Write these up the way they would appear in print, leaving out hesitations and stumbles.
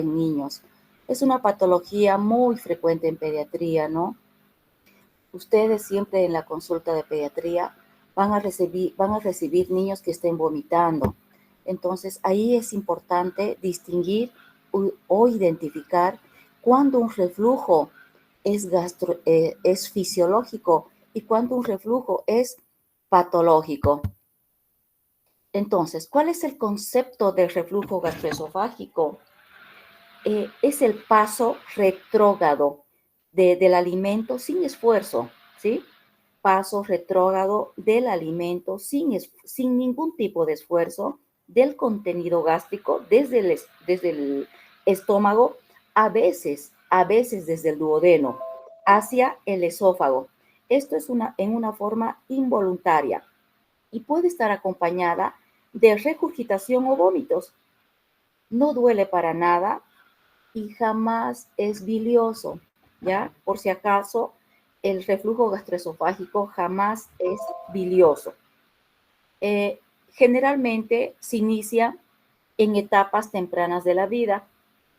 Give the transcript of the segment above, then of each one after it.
en niños. Es una patología muy frecuente en pediatría, ¿no? Ustedes siempre en la consulta de pediatría van a recibir niños que estén vomitando. Entonces, ahí es importante distinguir o identificar cuando un reflujo es fisiológico y cuando un reflujo es patológico. Entonces, ¿cuál es el concepto del reflujo gastroesofágico? Es el paso retrógrado del alimento sin esfuerzo, ¿sí? Paso retrógrado del alimento sin ningún tipo de esfuerzo del contenido gástrico desde el estómago, a veces desde el duodeno hacia el esófago. Esto es en una forma involuntaria y puede estar acompañada de regurgitación o vómitos. No duele para nada y jamás es bilioso, ¿ya? Por si acaso, el reflujo gastroesofágico jamás es bilioso. Generalmente se inicia en etapas tempranas de la vida,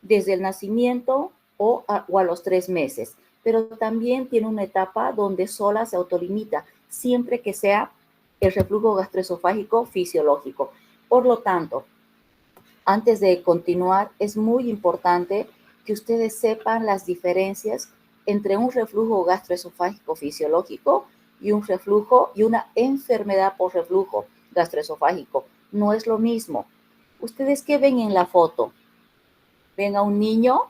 desde el nacimiento o a los 3 meses, pero también tiene una etapa donde sola se autolimita, siempre que sea el reflujo gastroesofágico fisiológico. Por lo tanto, antes de continuar, es muy importante que ustedes sepan las diferencias entre un reflujo gastroesofágico fisiológico y un reflujo y una enfermedad por reflujo gastroesofágico. No es lo mismo. ¿Ustedes qué ven en la foto? Ven a un niño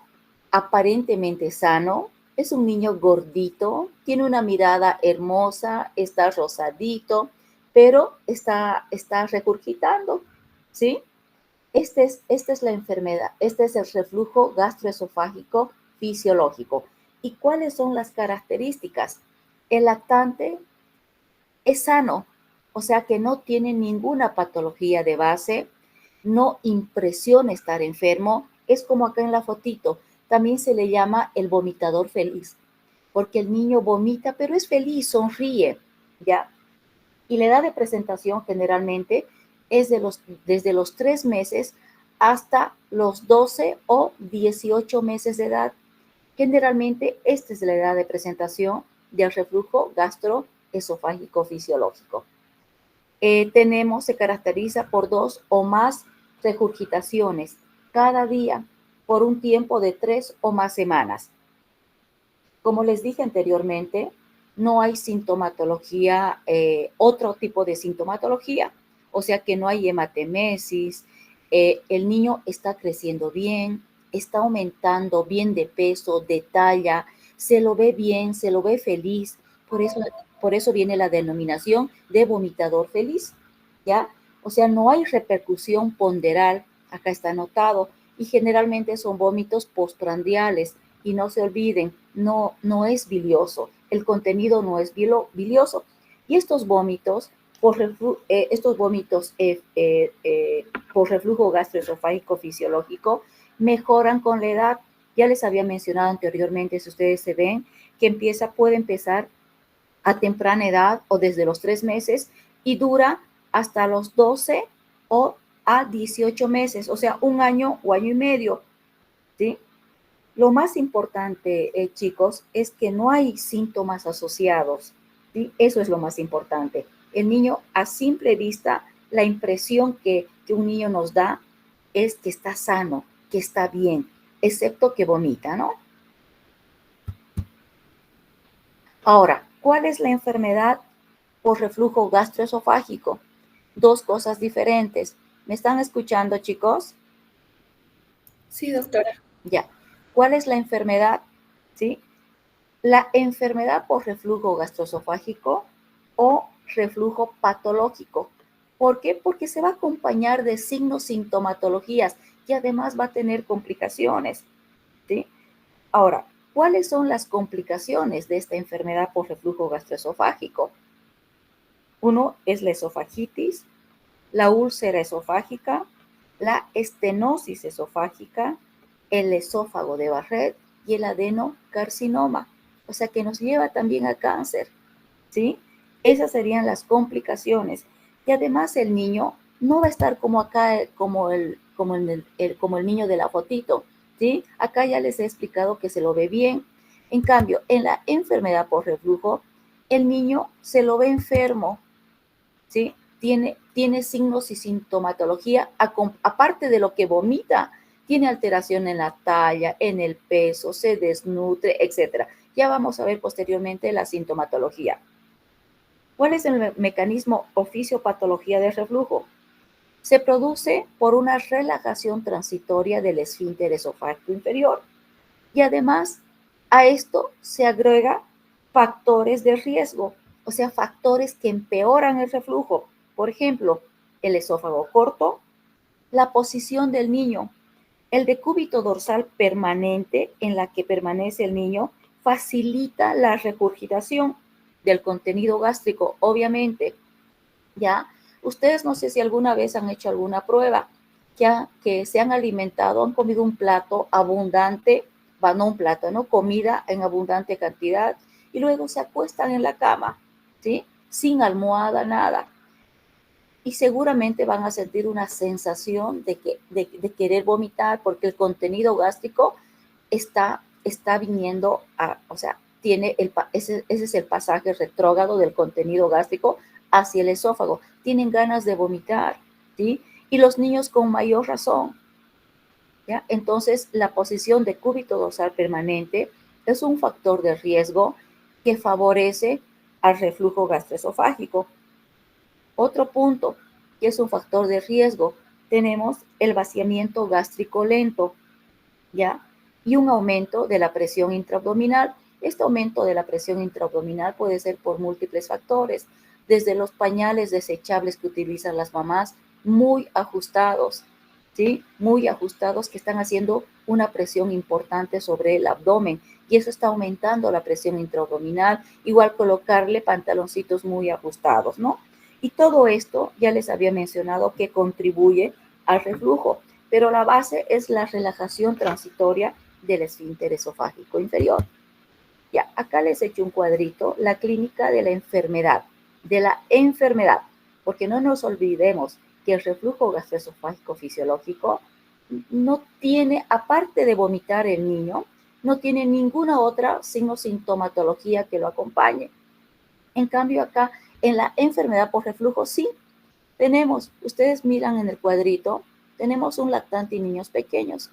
aparentemente sano, es un niño gordito, tiene una mirada hermosa, está rosadito, pero está regurgitando, ¿sí? Esta es la enfermedad, este es el reflujo gastroesofágico fisiológico. ¿Y cuáles son las características? El lactante es sano, o sea que no tiene ninguna patología de base, no impresiona estar enfermo, es como acá en la fotito. También se le llama el vomitador feliz, porque el niño vomita, pero es feliz, sonríe, ¿ya? Y la edad de presentación generalmente es desde los 3 meses hasta los 12 o 18 meses de edad. Generalmente esta es la edad de presentación del reflujo gastroesofágico fisiológico. Se caracteriza por 2 o más regurgitaciones cada día por un tiempo de 3 o más semanas. Como les dije anteriormente, no hay sintomatología, otro tipo de sintomatología, o sea que no hay hematemesis, el niño está creciendo bien, está aumentando bien de peso, de talla, se lo ve bien, se lo ve feliz, por eso viene la denominación de vomitador feliz, ¿ya? O sea, no hay repercusión ponderal, acá está anotado, y generalmente son vómitos postprandiales, y no se olviden, no es bilioso, el contenido no es bilioso. Y estos vómitos por reflujo gastroesofágico fisiológico mejoran con la edad. Ya les había mencionado anteriormente, si ustedes se ven, que puede empezar a temprana edad o desde los 3 meses y dura hasta los 12 o a 18 meses, o sea, un año o año y medio, ¿sí? Lo más importante, chicos, es que no hay síntomas asociados, ¿sí? Eso es lo más importante. El niño, a simple vista, la impresión que un niño nos da es que está sano, que está bien, excepto que vomita, ¿no? Ahora, ¿cuál es la enfermedad por reflujo gastroesofágico? Dos cosas diferentes. ¿Me están escuchando, chicos? Sí, doctora. Ya. ¿Cuál es la enfermedad? ¿Sí? La enfermedad por reflujo gastroesofágico o reflujo patológico. ¿Por qué? Porque se va a acompañar de signos, sintomatologías y además va a tener complicaciones, ¿sí? Ahora, ¿cuáles son las complicaciones de esta enfermedad por reflujo gastroesofágico? Uno es la esofagitis, la úlcera esofágica, la estenosis esofágica, el esófago de Barrett y el adenocarcinoma. O sea que nos lleva también a cáncer, ¿sí? Esas serían las complicaciones. Y además el niño no va a estar como acá, como el niño de la fotito, ¿sí? Acá ya les he explicado que se lo ve bien. En cambio, en la enfermedad por reflujo, el niño se lo ve enfermo, ¿sí? Tiene signos y sintomatología, aparte de lo que vomita, tiene alteración en la talla, en el peso, se desnutre, etc. Ya vamos a ver posteriormente la sintomatología. ¿Cuál es el mecanismo o fisiopatología del reflujo? Se produce por una relajación transitoria del esfínter esofágico inferior y además a esto se agrega factores de riesgo, o sea, factores que empeoran el reflujo. Por ejemplo, el esófago corto, la posición del niño, el decúbito dorsal permanente en la que permanece el niño facilita la regurgitación del contenido gástrico, obviamente. ¿Ya? Ustedes no sé si alguna vez han hecho alguna prueba que se han alimentado, han comido un plato abundante, no un plato, ¿no? Comida en abundante cantidad y luego se acuestan en la cama, ¿sí? Sin almohada, nada. Y seguramente van a sentir una sensación de querer vomitar porque el contenido gástrico está viniendo o sea, ese es el pasaje retrógrado del contenido gástrico hacia el esófago. Tienen ganas de vomitar, ¿sí? Y los niños con mayor razón, ¿ya? Entonces, la posición de cúbito dorsal permanente es un factor de riesgo que favorece al reflujo gastroesofágico. Otro punto que es un factor de riesgo, tenemos el vaciamiento gástrico lento, ¿ya? Y un aumento de la presión intraabdominal. Este aumento de la presión intraabdominal puede ser por múltiples factores, desde los pañales desechables que utilizan las mamás, muy ajustados, ¿sí? Muy ajustados que están haciendo una presión importante sobre el abdomen y eso está aumentando la presión intraabdominal. Igual colocarle pantaloncitos muy ajustados, ¿no? Y todo esto ya les había mencionado que contribuye al reflujo, pero la base es la relajación transitoria del esfínter esofágico inferior. Ya, acá les he hecho un cuadrito, la clínica de la enfermedad, porque no nos olvidemos que el reflujo gastroesofágico fisiológico no tiene, aparte de vomitar el niño, no tiene ninguna otra sintomatología que lo acompañe. En cambio acá, en la enfermedad por reflujo, sí, ustedes miran en el cuadrito, tenemos un lactante y niños pequeños.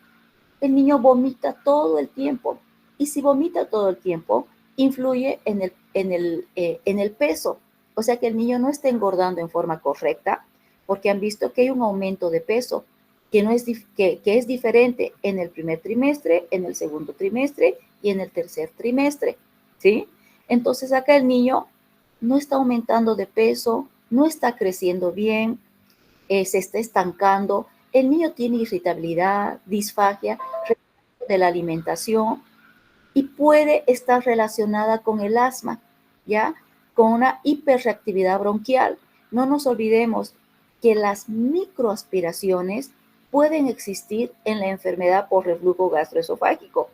El niño vomita todo el tiempo y si vomita todo el tiempo, influye en el peso. O sea que el niño no está engordando en forma correcta porque han visto que hay un aumento de peso que, no es, que es diferente en el primer trimestre, en el segundo trimestre y en el tercer trimestre, ¿sí? Entonces acá el niño no está aumentando de peso, no está creciendo bien, se está estancando. El niño tiene irritabilidad, disfagia de la alimentación y puede estar relacionada con el asma, ¿ya? Con una hiperreactividad bronquial. No nos olvidemos que las microaspiraciones pueden existir en la enfermedad por reflujo gastroesofágico,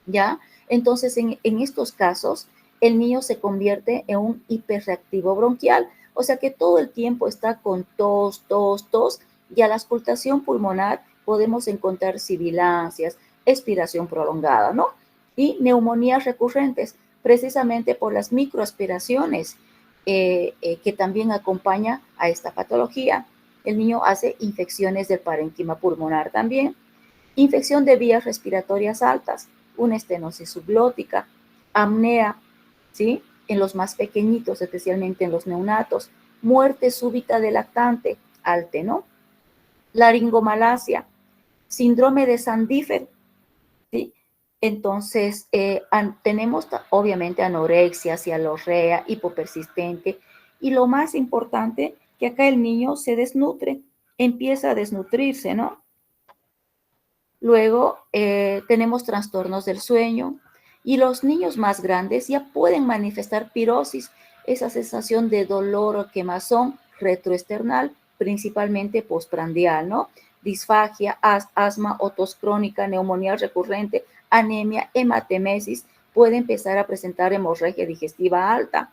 ¿ya? Entonces, en estos casos, el niño se convierte en un hiperreactivo bronquial, o sea que todo el tiempo está con tos, tos, tos, y a la auscultación pulmonar podemos encontrar sibilancias, expiración prolongada, ¿no? Y neumonías recurrentes, precisamente por las microaspiraciones que también acompaña a esta patología. El niño hace infecciones del parénquima pulmonar también, infección de vías respiratorias altas, una estenosis subglótica, apnea, ¿sí? En los más pequeñitos, especialmente en los neonatos, muerte súbita del lactante, ALTE, ¿no? Laringomalacia, síndrome de Sandifer, ¿sí? Entonces, tenemos obviamente anorexia, cialorrea, hipopersistente, y lo más importante, que acá el niño se desnutre, empieza a desnutrirse, ¿no? Luego tenemos trastornos del sueño y los niños más grandes ya pueden manifestar pirosis, esa sensación de dolor o quemazón retroesternal, principalmente postprandial, ¿no? Disfagia, asma o tos crónica, neumonía recurrente, anemia, hematemesis, puede empezar a presentar hemorragia digestiva alta,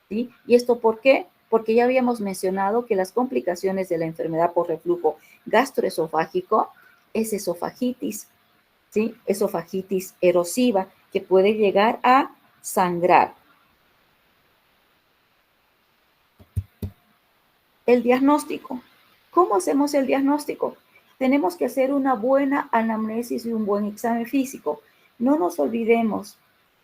¿sí? ¿Y esto por qué? Porque ya habíamos mencionado que las complicaciones de la enfermedad por reflujo gastroesofágico es esofagitis, ¿sí? Esofagitis erosiva, que puede llegar a sangrar. El diagnóstico. ¿Cómo hacemos el diagnóstico? Tenemos que hacer una buena anamnesis y un buen examen físico. No nos olvidemos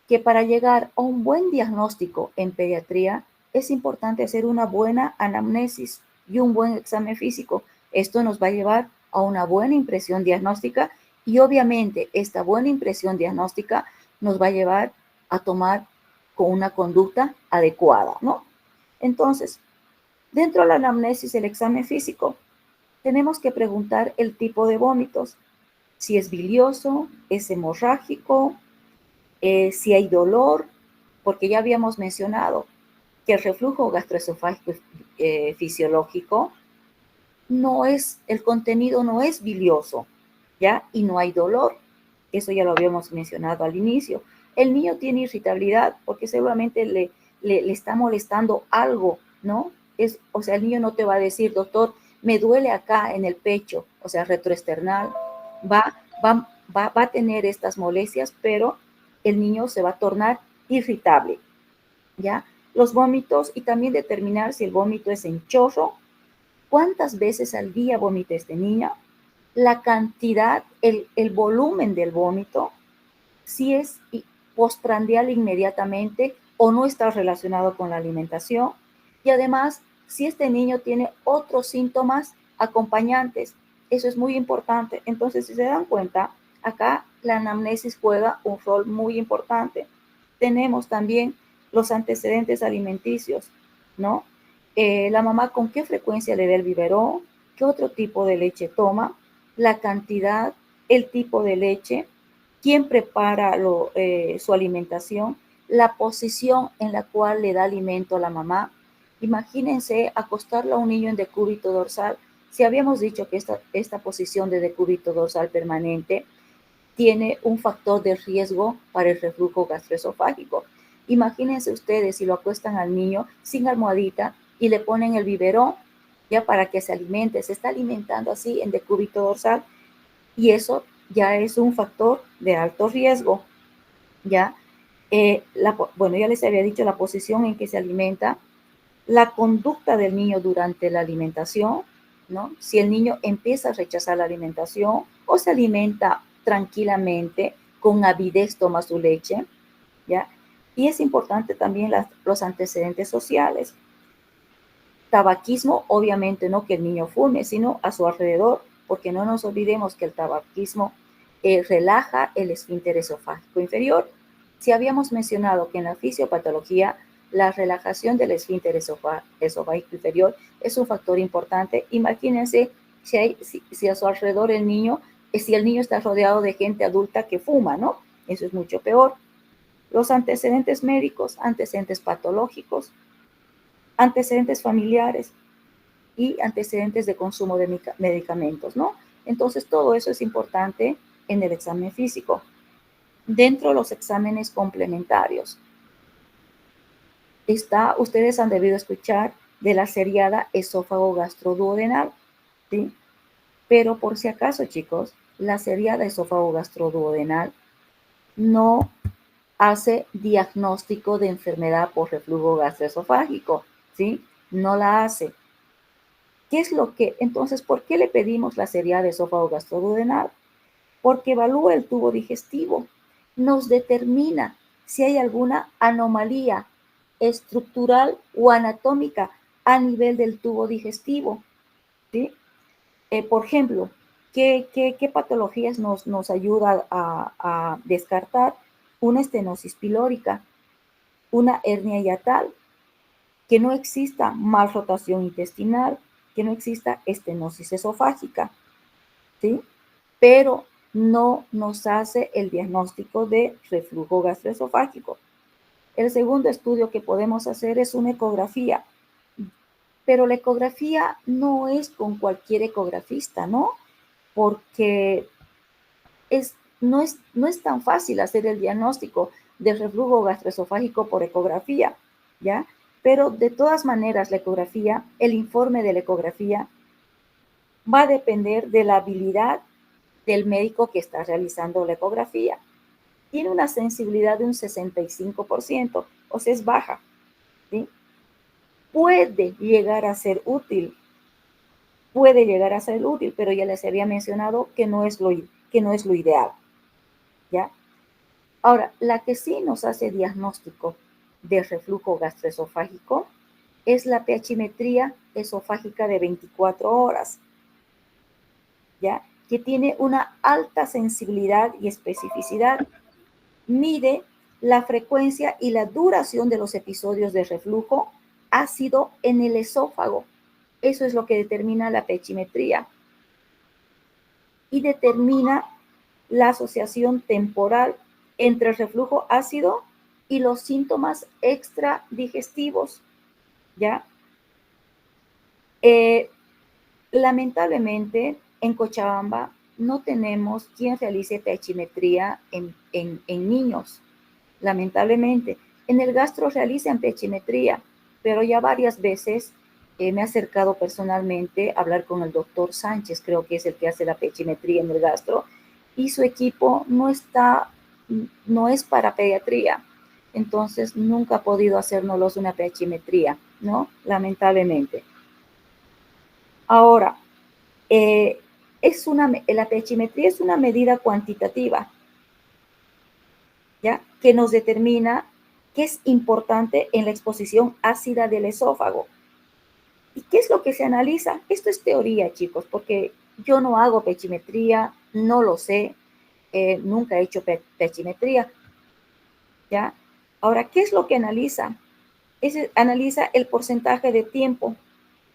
que para llegar a un buen diagnóstico en pediatría es importante hacer una buena anamnesis y un buen examen físico. Esto nos va a llevar a una buena impresión diagnóstica y obviamente esta buena impresión diagnóstica nos va a llevar a tomar con una conducta adecuada, ¿no? Entonces, dentro de la anamnesis, el examen físico, tenemos que preguntar el tipo de vómitos, si es bilioso, es hemorrágico, si hay dolor, porque ya habíamos mencionado que el reflujo gastroesofágico fisiológico no es, el contenido no es bilioso, ¿ya? Y no hay dolor. Eso ya lo habíamos mencionado al inicio. El niño tiene irritabilidad porque seguramente le está molestando algo, ¿no? O sea, el niño no te va a decir, doctor, me duele acá en el pecho, o sea, retroesternal, va a tener estas molestias, pero el niño se va a tornar irritable, ¿ya? Los vómitos y también determinar si el vómito es en chorro, cuántas veces al día vomita este niño, la cantidad, el volumen del vómito, si es postprandial inmediatamente o no está relacionado con la alimentación. Y además, si este niño tiene otros síntomas acompañantes, eso es muy importante. Entonces, si se dan cuenta, acá la anamnesis juega un rol muy importante. Tenemos también los antecedentes alimenticios, ¿no? La mamá con qué frecuencia le da el biberón, qué otro tipo de leche toma, la cantidad, el tipo de leche, quién prepara su alimentación, la posición en la cual le da alimento a la mamá. Imagínense acostarlo a un niño en decúbito dorsal. Si habíamos dicho que esta posición de decúbito dorsal permanente tiene un factor de riesgo para el reflujo gastroesofágico. Imagínense ustedes si lo acuestan al niño sin almohadita y le ponen el biberón ya para que se alimente, se está alimentando así en decúbito dorsal y eso ya es un factor de alto riesgo, ¿ya? Bueno, ya les había dicho la posición en que se alimenta, la conducta del niño durante la alimentación, ¿no? Si el niño empieza a rechazar la alimentación o se alimenta tranquilamente, con avidez toma su leche, ¿ya? Y es importante también los antecedentes sociales. Tabaquismo, obviamente no que el niño fume, sino a su alrededor, porque no nos olvidemos que el tabaquismo relaja el esfínter esofágico inferior. Si habíamos mencionado que en la fisiopatología la relajación del esfínter esofágico inferior es un factor importante, imagínense si a su alrededor el niño, si el niño está rodeado de gente adulta que fuma, ¿no? Eso es mucho peor. Los antecedentes médicos, antecedentes patológicos, antecedentes familiares y antecedentes de consumo de medicamentos, ¿no? Entonces, todo eso es importante en el examen físico. Dentro de los exámenes complementarios, ustedes han debido escuchar de la seriada esófago gastroduodenal, ¿sí? Pero por si acaso, chicos, la seriada esófago gastroduodenal no hace diagnóstico de enfermedad por reflujo gastroesofágico, ¿sí? No la hace. ¿Qué es lo que, entonces, por qué le pedimos la seriada de esófago gastroduodenal? Porque evalúa el tubo digestivo, nos determina si hay alguna anomalía estructural o anatómica a nivel del tubo digestivo, ¿sí? Por ejemplo, ¿qué patologías nos ayuda a descartar? Una estenosis pilórica, una hernia hiatal, que no exista malrotación intestinal, que no exista estenosis esofágica, ¿sí? Pero no nos hace el diagnóstico de reflujo gastroesofágico. El segundo estudio que podemos hacer es una ecografía, pero la ecografía no es con cualquier ecografista, ¿no? Porque no es tan fácil hacer el diagnóstico de reflujo gastroesofágico por ecografía, ¿ya? Pero de todas maneras la ecografía, el informe de la ecografía va a depender de la habilidad del médico que está realizando la ecografía. Tiene una sensibilidad de un 65%, o sea, es baja, ¿sí? Puede llegar a ser útil, pero ya les había mencionado que no es lo ideal, ¿ya? Ahora, la que sí nos hace diagnóstico de reflujo gastroesofágico es la pHimetría esofágica de 24 horas, ¿ya? Que tiene una alta sensibilidad y especificidad. Mide la frecuencia y la duración de los episodios de reflujo ácido en el esófago. Eso es lo que determina la pHimetría. Y determina la asociación temporal entre el reflujo ácido y los síntomas extradigestivos, ¿ya? Lamentablemente, en Cochabamba no tenemos quien realice pHimetría en niños, lamentablemente. En el gastro realizan pHimetría, pero ya varias veces me he acercado personalmente a hablar con el doctor Sánchez, creo que es el que hace la pHimetría en el gastro, y su equipo no es para pediatría, entonces nunca ha podido hacernos una pHimetría, ¿no? Lamentablemente. Ahora, la pHimetría es una medida cuantitativa, ¿ya? Que nos determina qué es importante en la exposición ácida del esófago. ¿Y qué es lo que se analiza? Esto es teoría, chicos, porque yo no hago pHimetría, no lo sé, nunca he hecho pHimetría, ¿ya? Ahora, ¿qué es lo que analiza? Analiza el porcentaje de tiempo,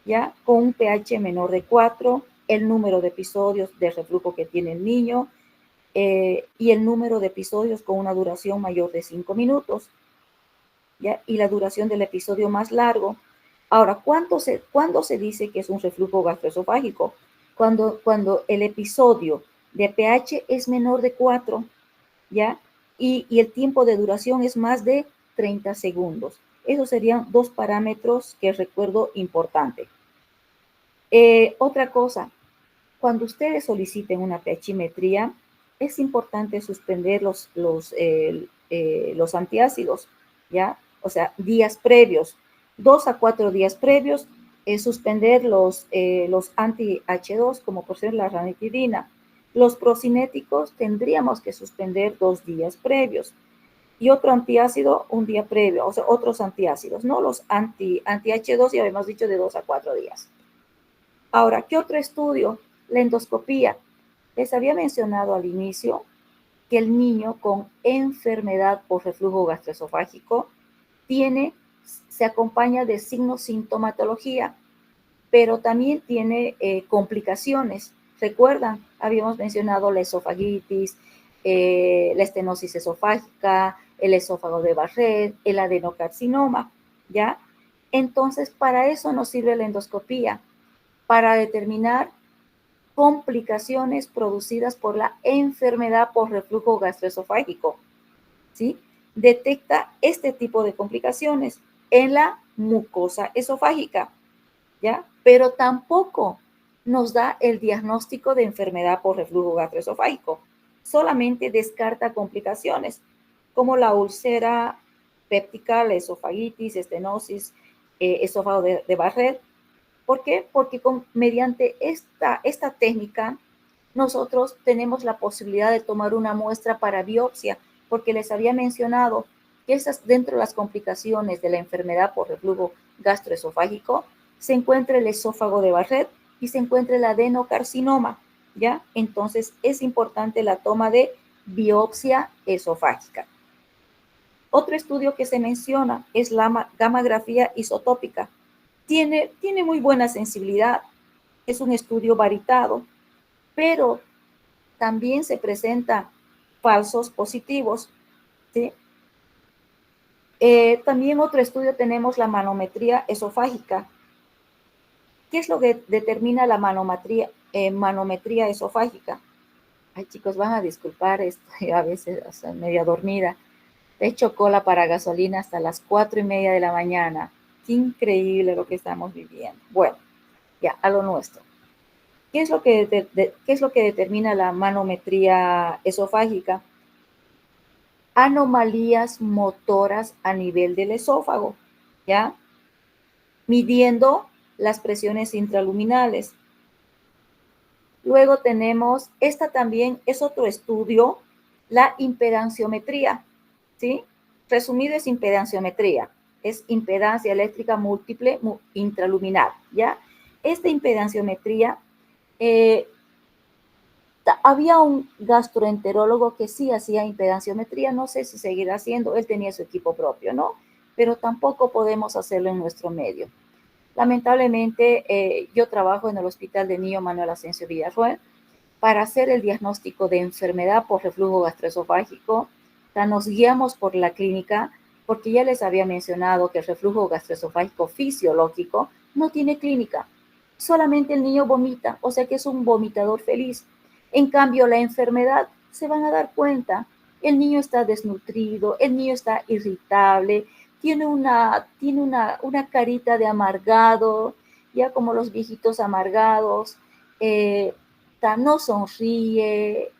¿ya? Con un pH menor de 4, el número de episodios de reflujo que tiene el niño y el número de episodios con una duración mayor de 5 minutos, ¿ya? Y la duración del episodio más largo. Ahora, ¿cuándo se dice que es un reflujo gastroesofágico? Cuando el episodio de pH es menor de 4, ¿ya? Y el tiempo de duración es más de 30 segundos. Esos serían dos parámetros que recuerdo importante. Otra cosa, cuando ustedes soliciten una pHimetría, es importante suspender los antiácidos, ¿ya? O sea, días previos, 2 a 4 días previos, suspender los anti-H2, como por ser la ranitidina. Los procinéticos tendríamos que suspender 2 días previos. Y otro antiácido un día previo, o sea, otros antiácidos, ¿no? Los anti-H2 ya habíamos dicho de 2 a 4 días. Ahora, ¿qué otro estudio? La endoscopía. Les había mencionado al inicio que el niño con enfermedad por reflujo gastroesofágico se acompaña de signos sintomatología, pero también tiene complicaciones. ¿Recuerdan? Habíamos mencionado la esofagitis, la estenosis esofágica, el esófago de Barrett, el adenocarcinoma, ¿ya? Entonces, para eso nos sirve la endoscopía, para determinar complicaciones producidas por la enfermedad por reflujo gastroesofágico, ¿sí? Detecta este tipo de complicaciones en la mucosa esofágica, ¿ya? Pero tampoco nos da el diagnóstico de enfermedad por reflujo gastroesofágico, solamente descarta complicaciones como la úlcera péptica, la esofagitis, estenosis, esófago de Barrett. ¿Por qué? Porque mediante esta técnica nosotros tenemos la posibilidad de tomar una muestra para biopsia, porque les había mencionado que dentro de las complicaciones de la enfermedad por reflujo gastroesofágico se encuentra el esófago de Barrett y se encuentra el adenocarcinoma, ¿ya? Entonces es importante la toma de biopsia esofágica. Otro estudio que se menciona es la gammagrafía isotópica. Tiene muy buena sensibilidad, es un estudio varitado, pero también se presentan falsos positivos, ¿sí? También otro estudio tenemos la manometría esofágica. ¿Qué es lo que determina la manometría esofágica? Ay, chicos, van a disculpar, estoy a veces hasta media dormida. He hecho cola para gasolina hasta las 4:30 de la mañana. Qué increíble lo que estamos viviendo. Bueno, ya, a lo nuestro. ¿Qué es lo que, qué es lo que determina la manometría esofágica? Anomalías motoras a nivel del esófago, ¿ya? Midiendo las presiones intraluminales. Luego tenemos, esta también es otro estudio, la impedanciometría, ¿sí? Resumido es impedanciometría, es impedancia eléctrica múltiple intraluminal, ¿ya? Esta impedanciometría, había un gastroenterólogo que sí hacía impedanciometría, no sé si seguirá haciendo, él tenía su equipo propio, ¿no? Pero tampoco podemos hacerlo en nuestro medio. Lamentablemente, yo trabajo en el Hospital de Niño Manuel Asensio Villarroel para hacer el diagnóstico de enfermedad por reflujo gastroesofágico. O sea, nos guiamos por la clínica porque ya les había mencionado que el reflujo gastroesofágico fisiológico no tiene clínica. Solamente el niño vomita, o sea que es un vomitador feliz. En cambio, la enfermedad, se van a dar cuenta, el niño está desnutrido, el niño está irritable, tiene una carita de amargado, ya como los viejitos amargados, no sonríe,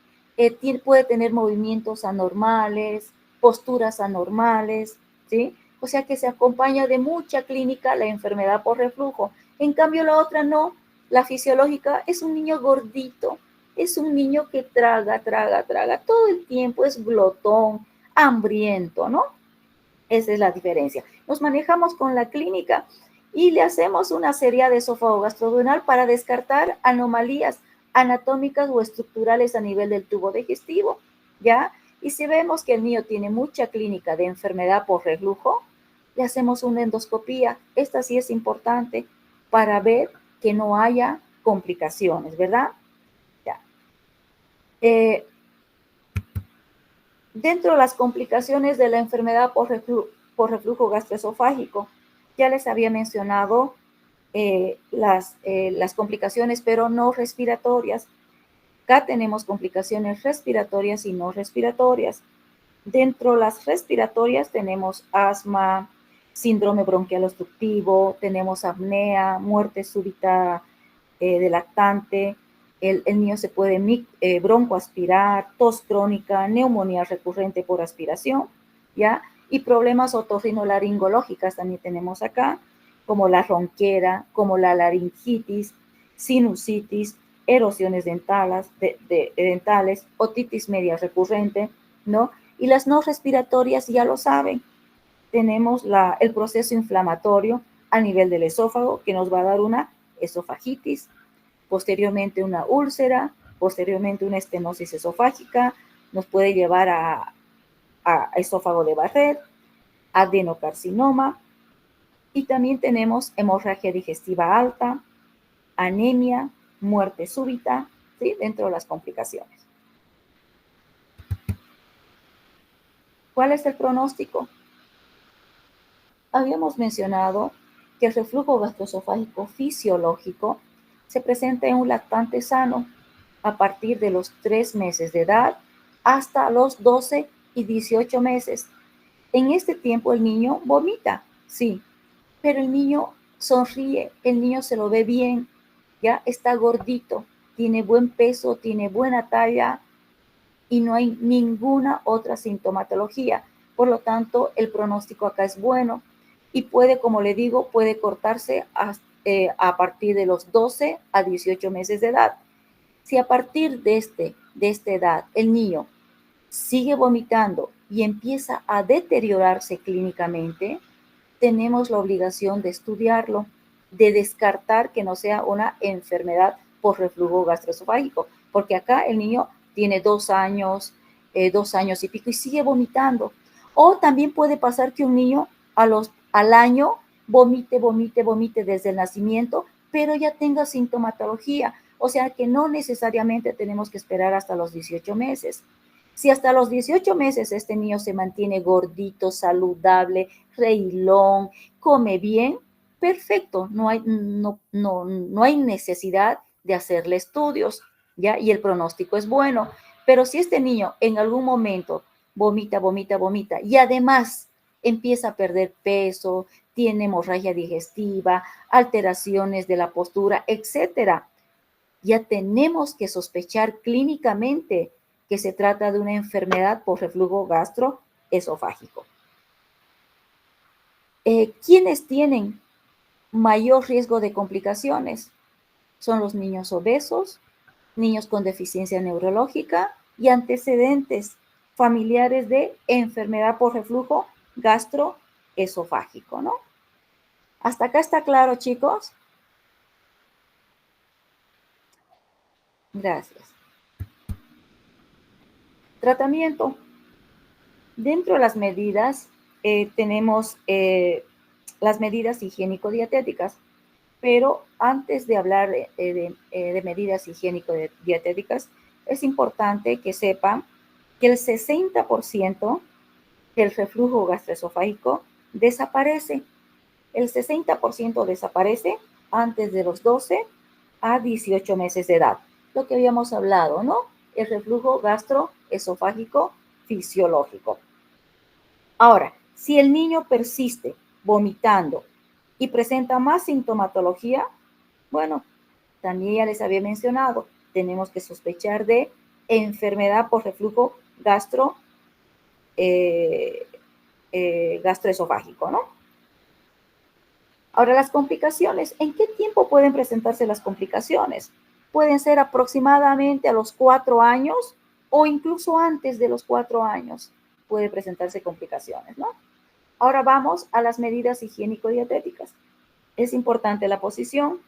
puede tener movimientos anormales, posturas anormales, ¿sí? O sea que se acompaña de mucha clínica la enfermedad por reflujo. En cambio, la otra no, la fisiológica es un niño gordito, es un niño que traga todo el tiempo, es glotón, hambriento, ¿no? Esa es la diferencia. Nos manejamos con la clínica y le hacemos una serie de esófago gastroduodenal para descartar anomalías anatómicas o estructurales a nivel del tubo digestivo, ¿ya? Y si vemos que el niño tiene mucha clínica de enfermedad por reflujo, le hacemos una endoscopía. Esta sí es importante para ver que no haya complicaciones, ¿verdad? Ya. Dentro de las complicaciones de la enfermedad por reflujo gastroesofágico, ya les había mencionado las complicaciones, pero no respiratorias. Acá tenemos complicaciones respiratorias y no respiratorias. Dentro de las respiratorias tenemos asma, síndrome bronquial obstructivo, tenemos apnea, muerte súbita de lactante, el niño se puede broncoaspirar, tos crónica, neumonía recurrente por aspiración, ¿ya? Y problemas otorrinolaringológicas también tenemos acá, como la ronquera, como la laringitis, sinusitis, erosiones dentales, otitis media recurrente, ¿no? Y las no respiratorias ya lo saben, tenemos el proceso inflamatorio a nivel del esófago que nos va a dar una esofagitis, posteriormente una úlcera, posteriormente una estenosis esofágica, nos puede llevar a esófago de Barrett, adenocarcinoma, y también tenemos hemorragia digestiva alta, anemia, muerte súbita, ¿sí? Dentro de las complicaciones. ¿Cuál es el pronóstico? Habíamos mencionado que el reflujo gastroesofágico fisiológico se presenta en un lactante sano a partir de los 3 meses de edad hasta los 12 y 18 meses. En este tiempo el niño vomita, sí, pero el niño sonríe, el niño se lo ve bien, ya está gordito, tiene buen peso, tiene buena talla y no hay ninguna otra sintomatología. Por lo tanto, el pronóstico acá es bueno y puede, como le digo, puede cortarse a partir de los 12 a 18 meses de edad. Si a partir de esta edad el niño sigue vomitando y empieza a deteriorarse clínicamente, tenemos la obligación de estudiarlo, de descartar que no sea una enfermedad por reflujo gastroesofágico, porque acá el niño tiene 2 años, 2 años y pico y sigue vomitando. O también puede pasar que un niño al año vomite desde el nacimiento, pero ya tenga sintomatología. O sea que no necesariamente tenemos que esperar hasta los 18 meses. Si hasta los 18 meses este niño se mantiene gordito, saludable, reilón, come bien, perfecto, no hay necesidad de hacerle estudios, ¿ya? Y el pronóstico es bueno. Pero si este niño en algún momento vomita y además empieza a perder peso, tiene hemorragia digestiva, alteraciones de la postura, etcétera, ya tenemos que sospechar clínicamente que se trata de una enfermedad por reflujo gastroesofágico. ¿Quiénes tienen mayor riesgo de complicaciones? Son los niños obesos, niños con deficiencia neurológica y antecedentes familiares de enfermedad por reflujo gastroesofágico, ¿no? ¿Hasta acá está claro, chicos? Gracias. Tratamiento. Dentro de las medidas tenemos las medidas higiénico-dietéticas, pero antes de hablar de medidas higiénico-dietéticas, es importante que sepan que el 60% del reflujo gastroesofágico desaparece. El 60% desaparece antes de los 12 a 18 meses de edad. Lo que habíamos hablado, ¿no? El reflujo gastroesofágico fisiológico. Ahora, si el niño persiste vomitando y presenta más sintomatología, bueno, también ya les había mencionado, tenemos que sospechar de enfermedad por reflujo gastroesofágico, ¿no? Ahora, las complicaciones. ¿En qué tiempo pueden presentarse las complicaciones? Pueden ser aproximadamente a los 4 años o incluso antes de los 4 años puede presentarse complicaciones, ¿no? Ahora vamos a las medidas higiénico-dietéticas. Es importante la posición.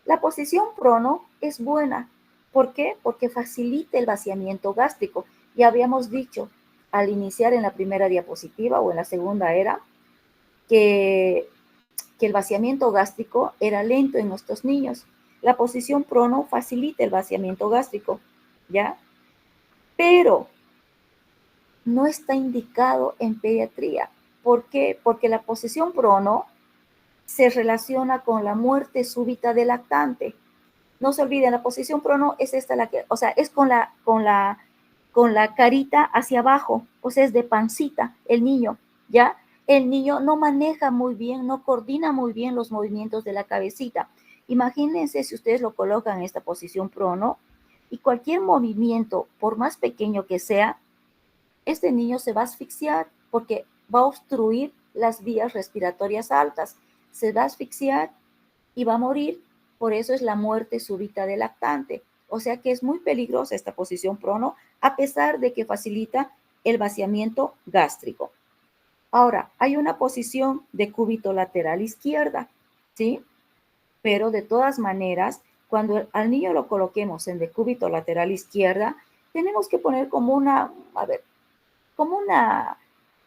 La posición prono es buena. ¿Por qué? Porque facilita el vaciamiento gástrico. Ya habíamos dicho al iniciar en la primera diapositiva o en la segunda era que el vaciamiento gástrico era lento en nuestros niños. La posición prono facilita el vaciamiento gástrico, ¿ya? Pero no está indicado en pediatría. ¿Por qué? Porque la posición prono se relaciona con la muerte súbita del lactante. No se olviden, la posición prono es esta, o sea, es con la carita hacia abajo, o sea, es de pancita el niño, ¿ya? El niño no maneja muy bien, no coordina muy bien los movimientos de la cabecita. Imagínense si ustedes lo colocan en esta posición prono y cualquier movimiento, por más pequeño que sea, este niño se va a asfixiar porque va a obstruir las vías respiratorias altas, se va a asfixiar y va a morir. Por eso es la muerte súbita del lactante. O sea que es muy peligrosa esta posición prono, a pesar de que facilita el vaciamiento gástrico. Ahora, hay una posición de cúbito lateral izquierda, ¿sí? Pero de todas maneras, cuando al niño lo coloquemos en decúbito lateral izquierda, tenemos que poner como una,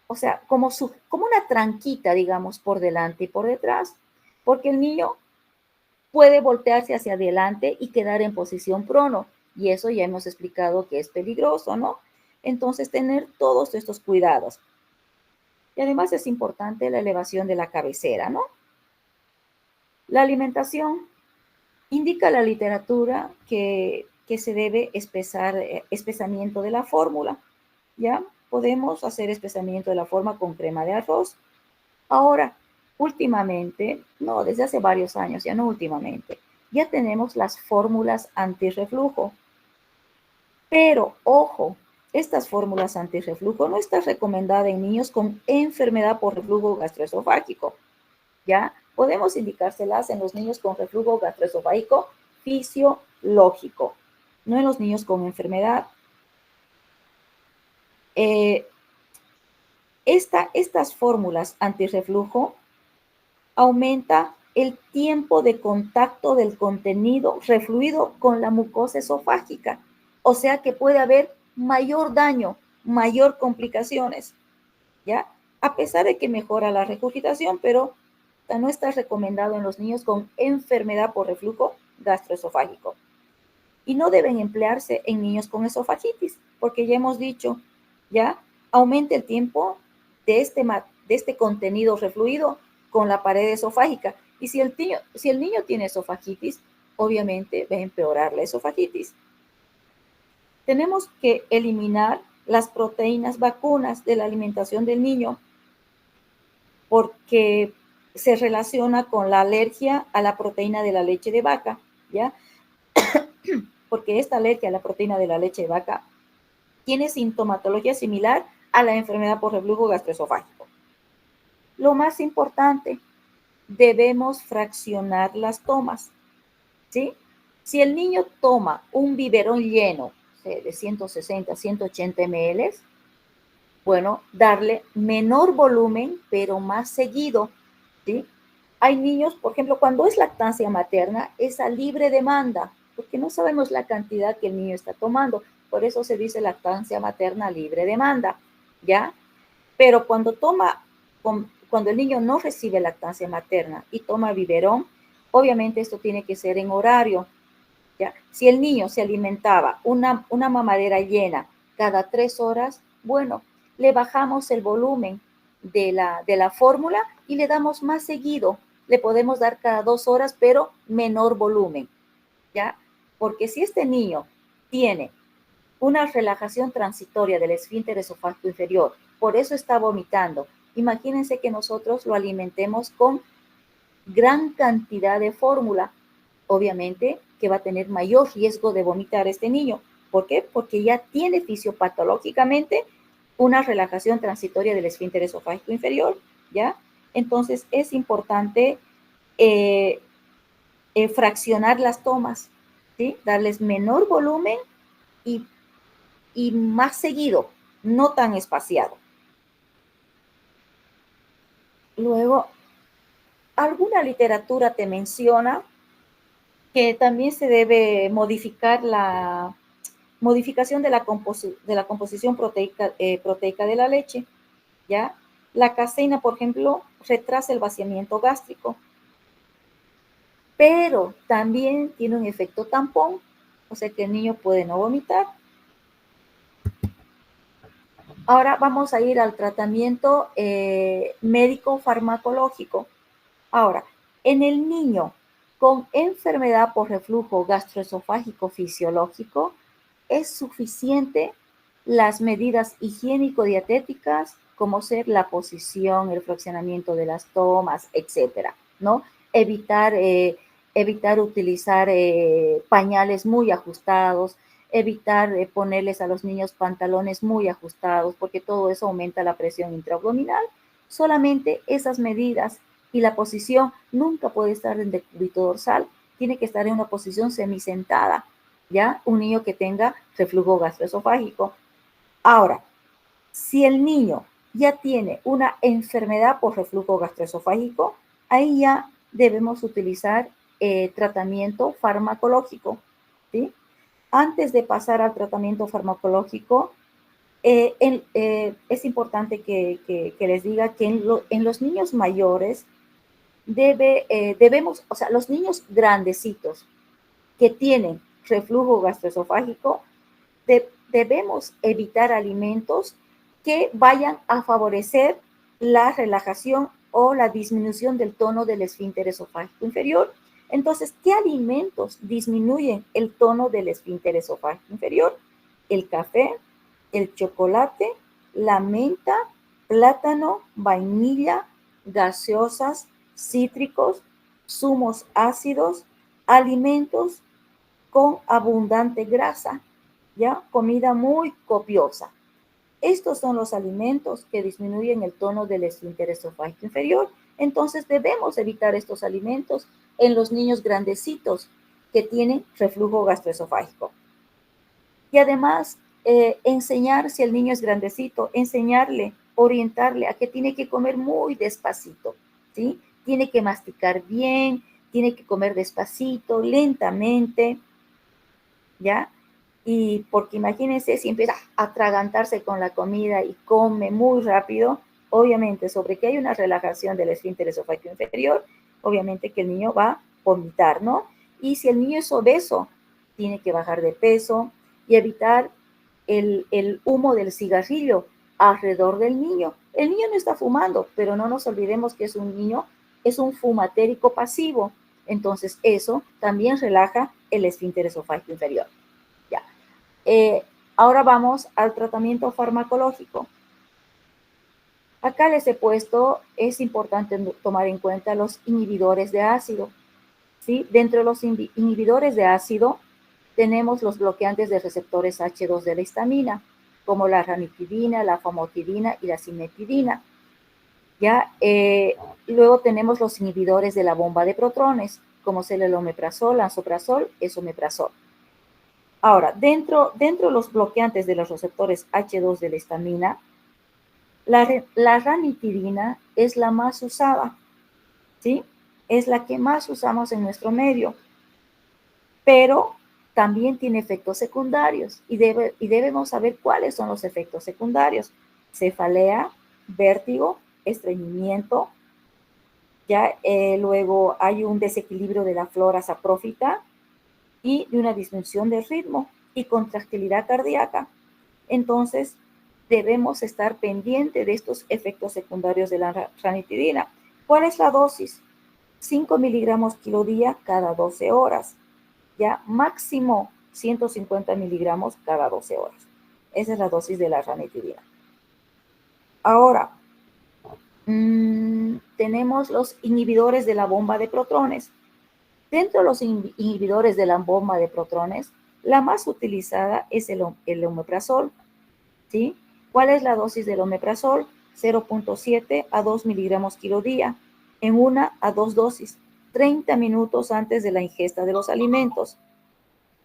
o sea, como una tranquita, digamos, por delante y por detrás, porque el niño puede voltearse hacia adelante y quedar en posición prono, y eso ya hemos explicado que es peligroso, ¿no? Entonces, tener todos estos cuidados. Y además es importante la elevación de la cabecera, ¿no? La alimentación. Indica la literatura que se debe espesamiento de la fórmula, ¿ya? Podemos hacer espesamiento de la forma con crema de arroz. Ahora, últimamente, no, desde hace varios años, ya no últimamente, ya tenemos las fórmulas antirreflujo. Pero, ojo, estas fórmulas antirreflujo no están recomendadas en niños con enfermedad por reflujo gastroesofágico, ¿ya? Podemos indicárselas en los niños con reflujo gastroesofágico fisiológico, no en los niños con enfermedad. Estas fórmulas antirreflujo aumenta el tiempo de contacto del contenido refluido con la mucosa esofágica, o sea que puede haber mayor daño, mayor complicaciones, ¿ya? A pesar de que mejora la regurgitación, pero no está recomendado en los niños con enfermedad por reflujo gastroesofágico. Y no deben emplearse en niños con esofagitis, porque ya hemos dicho, ya aumenta el tiempo de este contenido refluido con la pared esofágica. Y si el niño tiene esofagitis, obviamente va a empeorar la esofagitis. Tenemos que eliminar las proteínas vacunas de la alimentación del niño porque se relaciona con la alergia a la proteína de la leche de vaca, ¿ya? porque esta alergia a la proteína de la leche de vaca tiene sintomatología similar a la enfermedad por reflujo gastroesofágico. Lo más importante, debemos fraccionar las tomas, ¿sí? Si el niño toma un biberón lleno de 160, 180 ml, bueno, darle menor volumen, pero más seguido, ¿sí? Hay niños, por ejemplo, cuando es lactancia materna, es a libre demanda, porque no sabemos la cantidad que el niño está tomando. Por eso se dice lactancia materna a libre demanda, ¿ya? Pero cuando el niño no recibe lactancia materna y toma biberón, obviamente esto tiene que ser en horario, ¿ya? Si el niño se alimentaba una mamadera llena cada 3 horas, bueno, le bajamos el volumen de la fórmula y le damos más seguido. Le podemos dar cada 2 horas, pero menor volumen, ¿ya? Porque si este niño tiene una relajación transitoria del esfínter esofágico inferior, por eso está vomitando, imagínense que nosotros lo alimentemos con gran cantidad de fórmula, obviamente que va a tener mayor riesgo de vomitar este niño. ¿Por qué? Porque ya tiene fisiopatológicamente una relajación transitoria del esfínter esofágico inferior, ¿ya? Entonces es importante fraccionar las tomas, ¿sí? Darles menor volumen y, y más seguido, no tan espaciado. Luego, alguna literatura te menciona que también se debe modificar la modificación de la composición proteica de la leche, ¿ya? La caseína, por ejemplo, retrasa el vaciamiento gástrico, pero también tiene un efecto tampón, o sea que el niño puede no vomitar. Ahora vamos a ir al tratamiento médico farmacológico. Ahora, en el niño con enfermedad por reflujo gastroesofágico fisiológico, es suficiente las medidas higiénico-dietéticas, como ser la posición, el fraccionamiento de las tomas, etcétera, ¿no? Evitar utilizar pañales muy ajustados, evitar ponerles a los niños pantalones muy ajustados, porque todo eso aumenta la presión intraabdominal. Solamente esas medidas y la posición nunca puede estar en decúbito dorsal, tiene que estar en una posición semisentada, ¿ya? Un niño que tenga reflujo gastroesofágico. Ahora, si el niño ya tiene una enfermedad por reflujo gastroesofágico, ahí ya debemos utilizar tratamiento farmacológico, ¿sí? Antes de pasar al tratamiento farmacológico, es importante que les diga que en los niños mayores debemos, o sea, los niños grandecitos que tienen reflujo gastroesofágico, debemos evitar alimentos que vayan a favorecer la relajación o la disminución del tono del esfínter esofágico inferior. Entonces, ¿qué alimentos disminuyen el tono del esfínter esofágico inferior? El café, el chocolate, la menta, plátano, vainilla, gaseosas, cítricos, zumos ácidos, alimentos con abundante grasa, ¿ya? Comida muy copiosa. Estos son los alimentos que disminuyen el tono del esfínter esofágico inferior. Entonces debemos evitar estos alimentos en los niños grandecitos que tienen reflujo gastroesofágico. Y además, enseñar, si el niño es grandecito, enseñarle, orientarle a que tiene que comer muy despacito, ¿sí? Tiene que masticar bien, tiene que comer despacito, lentamente, ¿ya? Y porque imagínense si empieza a atragantarse con la comida y come muy rápido, obviamente sobre que hay una relajación del esfínter esofágico inferior, obviamente que el niño va a vomitar, ¿no? Y si el niño es obeso, tiene que bajar de peso y evitar el humo del cigarrillo alrededor del niño. El niño no está fumando, pero no nos olvidemos que es un niño, es un fumatérico pasivo. Entonces eso también relaja el esfínter esofágico inferior. Ya. Ahora vamos al tratamiento farmacológico. Acá les he puesto, es importante tomar en cuenta los inhibidores de ácido, ¿sí? Dentro de los inhibidores de ácido tenemos los bloqueantes de receptores H2 de la histamina, como la ranitidina, la famotidina y la cimetidina. ¿Ya? Luego tenemos los inhibidores de la bomba de protones, como es el omeprazol, lansoprazol, esomeprazol. Ahora, dentro de los bloqueantes de los receptores H2 de la histamina, la ranitidina es la más usada, ¿sí? Es la que más usamos en nuestro medio, pero también tiene efectos secundarios y debemos saber cuáles son los efectos secundarios. Cefalea, vértigo, estreñimiento, ya luego hay un desequilibrio de la flora saprófita y de una disminución del ritmo y contractilidad cardíaca. Entonces, debemos estar pendientes de estos efectos secundarios de la ranitidina. ¿Cuál es la dosis? 5 miligramos kilo día cada 12 horas. Ya máximo 150 miligramos cada 12 horas. Esa es la dosis de la ranitidina. Ahora, tenemos los inhibidores de la bomba de protones. Dentro de los inhibidores de la bomba de protones, la más utilizada es el omeprazol, ¿sí? ¿Cuál es la dosis del omeprazol? 0.7 a 2 miligramos kilo día, en 1 a 2 dosis, 30 minutos antes de la ingesta de los alimentos.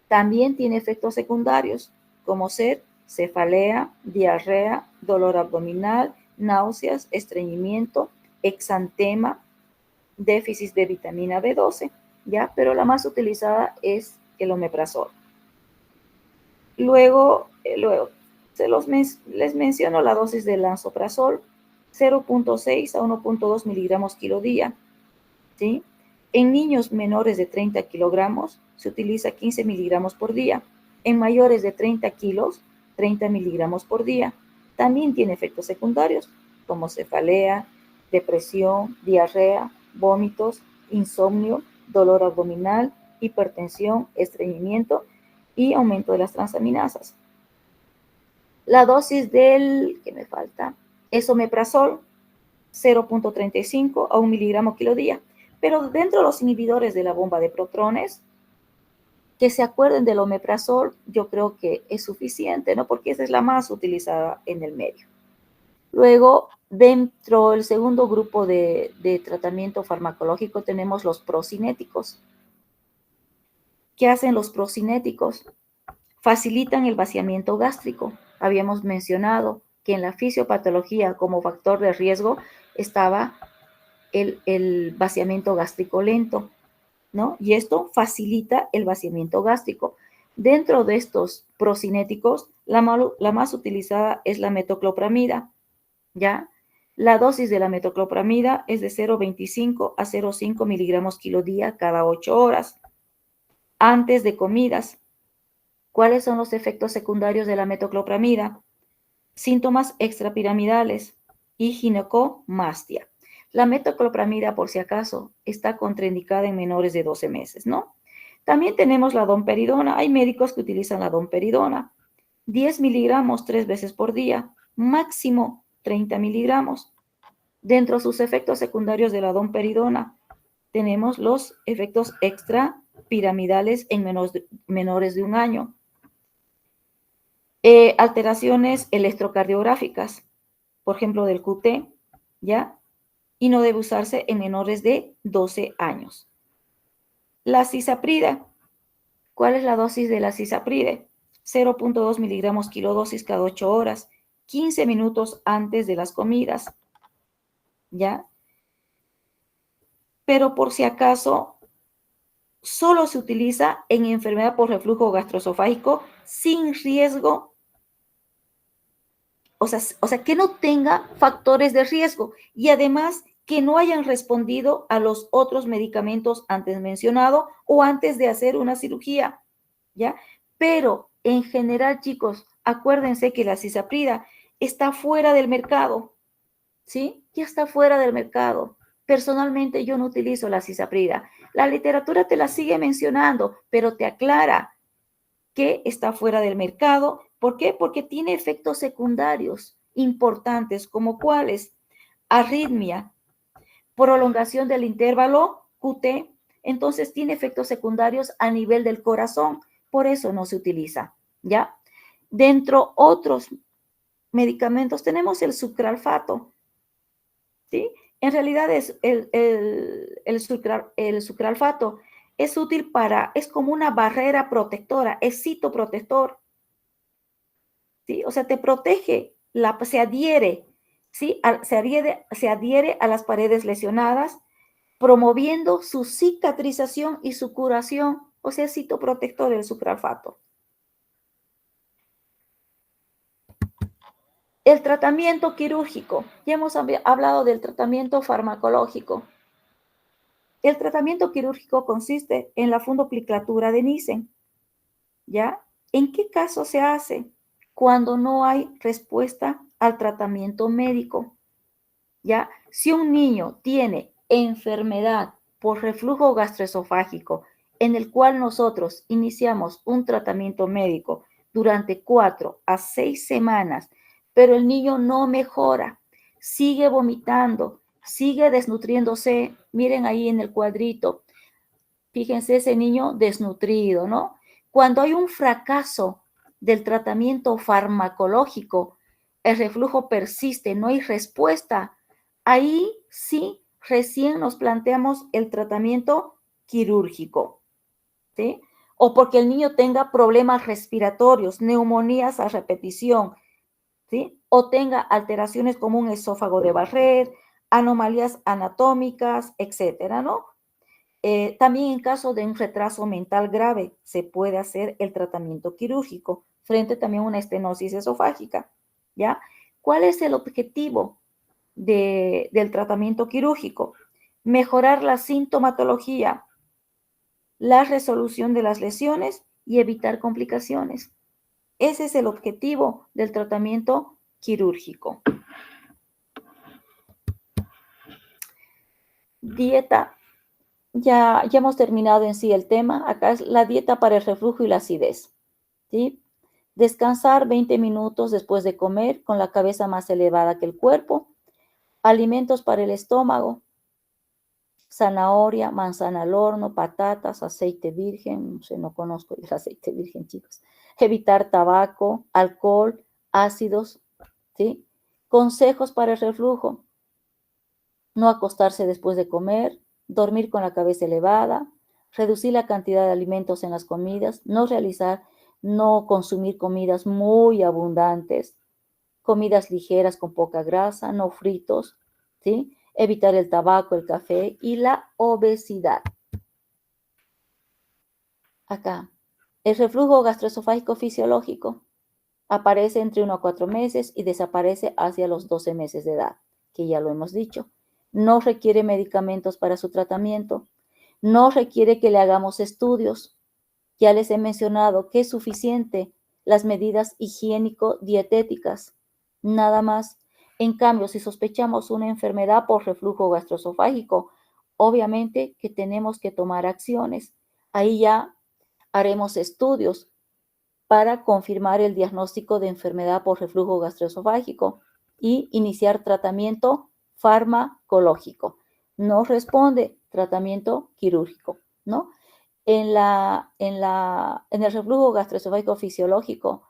También tiene efectos secundarios, como ser cefalea, diarrea, dolor abdominal, náuseas, estreñimiento, exantema, déficit de vitamina B12, ¿ya? Pero la más utilizada es el omeprazol. Luego les menciono la dosis de lansoprazol, 0.6 a 1.2 miligramos kilo día, ¿sí? En niños menores de 30 kilogramos se utiliza 15 miligramos por día. En mayores de 30 kilos, 30 miligramos por día. También tiene efectos secundarios como cefalea, depresión, diarrea, vómitos, insomnio, dolor abdominal, hipertensión, estreñimiento y aumento de las transaminasas. La dosis ¿qué me falta? Es omeprazol, 0.35 a 1 miligramo kilo día. Pero dentro de los inhibidores de la bomba de protones, que se acuerden del omeprazol, yo creo que es suficiente, ¿no? Porque esa es la más utilizada en el medio. Luego, dentro del segundo grupo de tratamiento farmacológico tenemos los procinéticos. ¿Qué hacen los procinéticos? Facilitan el vaciamiento gástrico. Habíamos mencionado que en la fisiopatología como factor de riesgo estaba el vaciamiento gástrico lento, ¿no? Y esto facilita el vaciamiento gástrico. Dentro de estos procinéticos, la más utilizada es la metoclopramida, ¿ya? La dosis de la metoclopramida es de 0.25 a 0.5 miligramos kilo día cada 8 horas. Antes de comidas, ¿cuáles son los efectos secundarios de la metoclopramida? Síntomas extrapiramidales y ginecomastia. La metoclopramida, por si acaso, está contraindicada en menores de 12 meses, ¿no? También tenemos la domperidona. Hay médicos que utilizan la domperidona. 10 miligramos 3 veces por día, máximo 30 miligramos. Dentro de sus efectos secundarios de la domperidona, tenemos los efectos extrapiramidales en menores de 1 año. Alteraciones electrocardiográficas, por ejemplo, del QT, ¿ya? Y no debe usarse en menores de 12 años. La cisaprida. ¿Cuál es la dosis de la cisapride? 0.2 miligramos kilodosis cada 8 horas, 15 minutos antes de las comidas, ¿ya? Pero por si acaso, solo se utiliza en enfermedad por reflujo gastroesofágico sin riesgo, o sea, que no tenga factores de riesgo y además que no hayan respondido a los otros medicamentos antes mencionados o antes de hacer una cirugía, ¿ya? Pero en general, chicos, acuérdense que la cisaprida está fuera del mercado, ¿sí? Ya está fuera del mercado. Personalmente yo no utilizo la cisaprida. La literatura te la sigue mencionando, pero te aclara que está fuera del mercado. ¿Por qué? Porque tiene efectos secundarios importantes, como cuáles: arritmia, prolongación del intervalo QT. Entonces tiene efectos secundarios a nivel del corazón. por eso no se utiliza, ¿ya? Dentro otros medicamentos tenemos el sucralfato, ¿sí? En realidad es el sucralfato es útil es como una barrera protectora, es citoprotector, ¿sí? O sea, te protege, se adhiere, ¿sí? Se adhiere a las paredes lesionadas, promoviendo su cicatrización y su curación, o sea, es citoprotector el sucralfato. El tratamiento quirúrgico. Ya hemos hablado del tratamiento farmacológico. El tratamiento quirúrgico consiste en la fundoplicatura de Nissen, ¿ya? ¿En qué caso se hace? Cuando no hay respuesta al tratamiento médico, ¿ya? Si un niño tiene enfermedad por reflujo gastroesofágico, en el cual nosotros iniciamos un tratamiento médico durante 4 a 6 semanas, pero el niño no mejora, sigue vomitando, sigue desnutriéndose, miren ahí en el cuadrito, fíjense ese niño desnutrido, ¿no? Cuando hay un fracaso del tratamiento farmacológico, el reflujo persiste, no hay respuesta, ahí sí recién nos planteamos el tratamiento quirúrgico, ¿sí? O porque el niño tenga problemas respiratorios, neumonías a repetición, ¿sí? O tenga alteraciones como un esófago de Barrett, anomalías anatómicas, etcétera, ¿no? También en caso de un retraso mental grave se puede hacer el tratamiento quirúrgico frente también a una estenosis esofágica, ¿ya? ¿Cuál es el objetivo del tratamiento quirúrgico? Mejorar la sintomatología, la resolución de las lesiones y evitar complicaciones. Ese es el objetivo del tratamiento quirúrgico. Dieta. Ya hemos terminado en sí el tema. Acá es la dieta para el reflujo y la acidez, ¿sí? Descansar 20 minutos después de comer con la cabeza más elevada que el cuerpo. Alimentos para el estómago. Zanahoria, manzana al horno, patatas, aceite virgen. No conozco el aceite virgen, chicos. Evitar tabaco, alcohol, ácidos, ¿sí? Consejos para el reflujo. No acostarse después de comer, dormir con la cabeza elevada, reducir la cantidad de alimentos en las comidas, no consumir comidas muy abundantes, comidas ligeras con poca grasa, no fritos, ¿sí? Evitar el tabaco, el café y la obesidad. Acá, el reflujo gastroesofágico fisiológico aparece entre 1 a 4 meses y desaparece hacia los 12 meses de edad, que ya lo hemos dicho. No requiere medicamentos para su tratamiento, no requiere que le hagamos estudios. Ya les he mencionado que es suficiente las medidas higiénico-dietéticas, nada más. En cambio, si sospechamos una enfermedad por reflujo gastroesofágico, obviamente que tenemos que tomar acciones. Ahí ya haremos estudios para confirmar el diagnóstico de enfermedad por reflujo gastroesofágico y iniciar tratamiento farmacológico. No responde tratamiento quirúrgico, ¿no? En el reflujo gastroesofágico fisiológico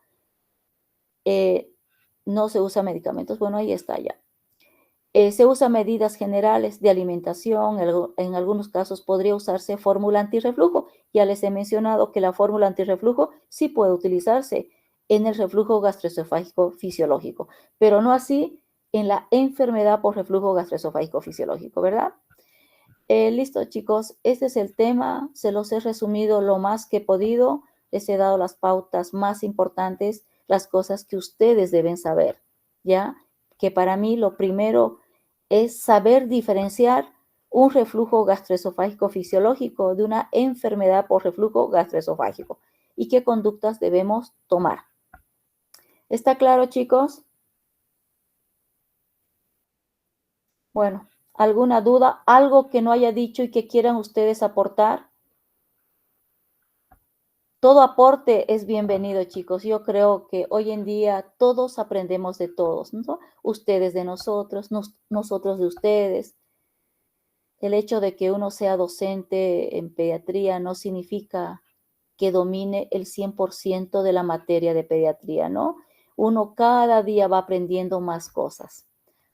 no se usa medicamentos. Bueno, ahí está ya. Se usa medidas generales de alimentación. En algunos casos podría usarse fórmula antirreflujo. Ya les he mencionado que la fórmula antirreflujo sí puede utilizarse en el reflujo gastroesofágico fisiológico, pero no así en la enfermedad por reflujo gastroesofágico fisiológico, ¿verdad? Listo, chicos, este es el tema. Se los he resumido lo más que he podido. Les he dado las pautas más importantes, las cosas que ustedes deben saber, ¿ya? Que para mí lo primero es saber diferenciar un reflujo gastroesofágico fisiológico de una enfermedad por reflujo gastroesofágico y qué conductas debemos tomar. ¿Está claro, chicos? Bueno, ¿alguna duda? ¿Algo que no haya dicho y que quieran ustedes aportar? Todo aporte es bienvenido, chicos. Yo creo que hoy en día todos aprendemos de todos, ¿no? Ustedes de nosotros, nosotros de ustedes. El hecho de que uno sea docente en pediatría no significa que domine el 100% de la materia de pediatría, ¿no? Uno cada día va aprendiendo más cosas.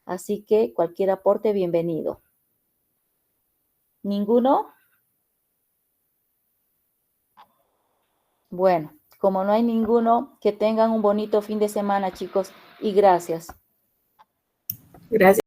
Así que cualquier aporte, bienvenido. ¿Ninguno? Bueno, como no hay ninguno, que tengan un bonito fin de semana, chicos, y gracias. Gracias.